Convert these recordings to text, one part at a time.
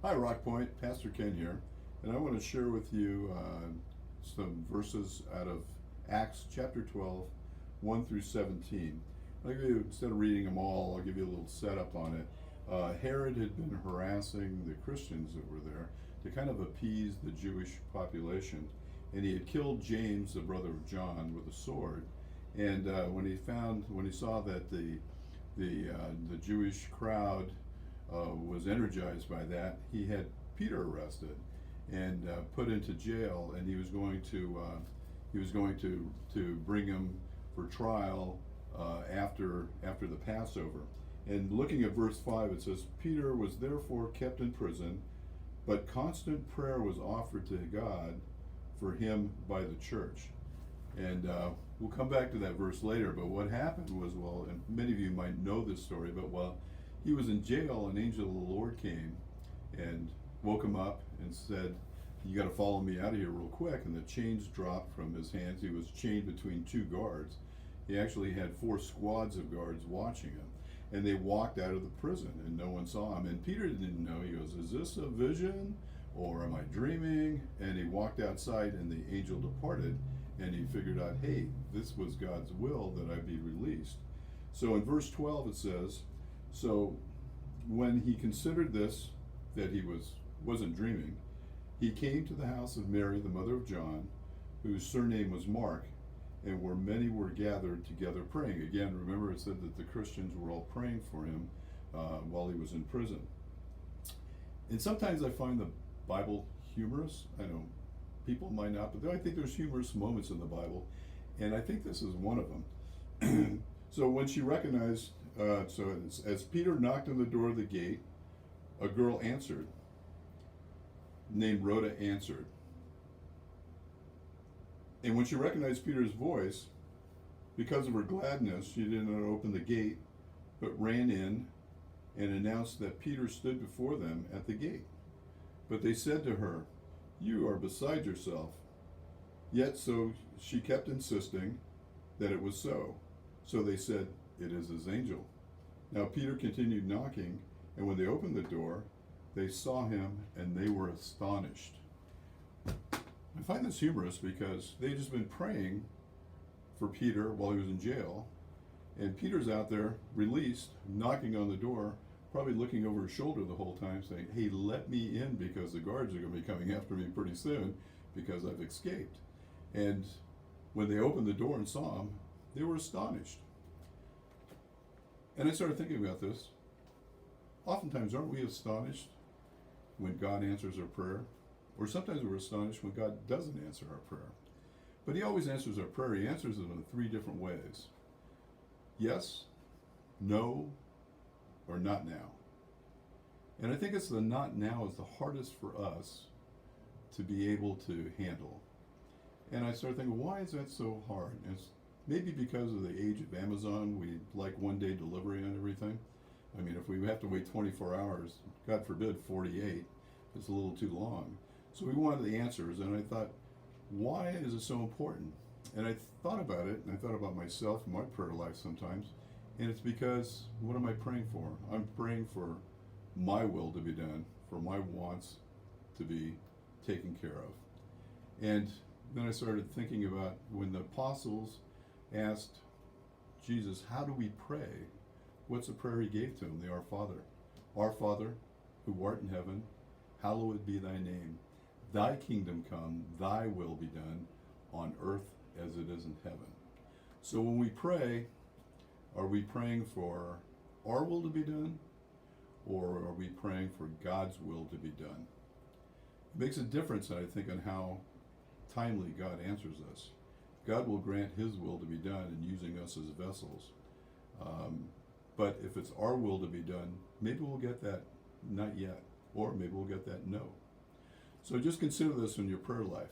Hi, ROCKPOINT. Pastor Ken here, and I want to share with you some verses out of Acts chapter 12, 1 through 17. I'll give you, instead of reading them all, I'll give you a little setup on it. Herod had been harassing the Christians that were there to kind of appease the Jewish population, and he had killed James, the brother of John, with a sword. And when he saw that the Jewish crowd was energized by that, he had Peter arrested and put into jail, and he was going to bring him for trial after the Passover. And looking at verse 5, it says, Peter was therefore kept in prison, but constant prayer was offered to God for him by the church. And we'll come back to that verse later, but what happened was, well, and many of you might know this story, but while he was in jail, an angel of the Lord came and woke him up and said, you got to follow me out of here real quick. And the chains dropped from his hands. He was chained between two guards. He actually had 4 squads of guards watching him. And they walked out of the prison and no one saw him. And Peter didn't know. He goes, is this a vision or am I dreaming? And he walked outside and the angel departed, and he figured out, hey, this was God's will that I be released. So in verse 12 it says, so when he considered this, that he wasn't dreaming, he came to the house of Mary, the mother of John, whose surname was Mark, and where many were gathered together praying. Again, remember it said that the Christians were all praying for him while he was in prison. And sometimes I find the Bible humorous. I know people might not, but I think there's humorous moments in the Bible, and I think this is one of them. So when she recognized, as Peter knocked on the door of the gate, a girl answered, named Rhoda answered. And when she recognized Peter's voice, because of her gladness, she did not open the gate, but ran in and announced that Peter stood before them at the gate. But they said to her, you are beside yourself. Yet so she kept insisting that it was so. So they said, it is his angel. Now Peter continued knocking, and when they opened the door, they saw him and they were astonished. I find this humorous because they had just been praying for Peter while he was in jail, and Peter's out there released, knocking on the door, probably looking over his shoulder the whole time saying, hey, let me in because the guards are going to be coming after me pretty soon because I've escaped. And when they opened the door and saw him, they were astonished. And I started thinking about this. Oftentimes, aren't we astonished when God answers our prayer? Or sometimes we're astonished when God doesn't answer our prayer. But he always answers our prayer. He answers it in 3 different ways. Yes, no, or not now. And I think it's the not now is the hardest for us to be able to handle. And I started thinking, why is that so hard? And it's maybe because of the age of Amazon. We like one-day delivery on everything. I mean, if we have to wait 24 hours, God forbid 48, it's a little too long. So we wanted the answers, and I thought, why is it so important? And I thought about it, and I thought about myself and my prayer life sometimes, and it's because, what am I praying for? I'm praying for my will to be done, for my wants to be taken care of. And then I started thinking about when the apostles asked Jesus, how do we pray? What's the prayer he gave to him? The Our Father, who art in heaven, hallowed be thy name. Thy kingdom come, thy will be done on earth as it is in heaven. So when we pray, are we praying for our will to be done, or are we praying for God's will to be done? It makes a difference, I think, on how timely God answers us. God will grant his will to be done in using us as vessels. But if it's our will to be done, maybe we'll get that not yet, or maybe we'll get that no. So just consider this in your prayer life.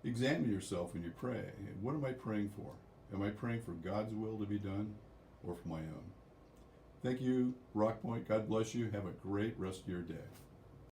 Examine yourself when you pray. What am I praying for? Am I praying for God's will to be done or for my own? Thank you, ROCKPOINT. God bless you. Have a great rest of your day.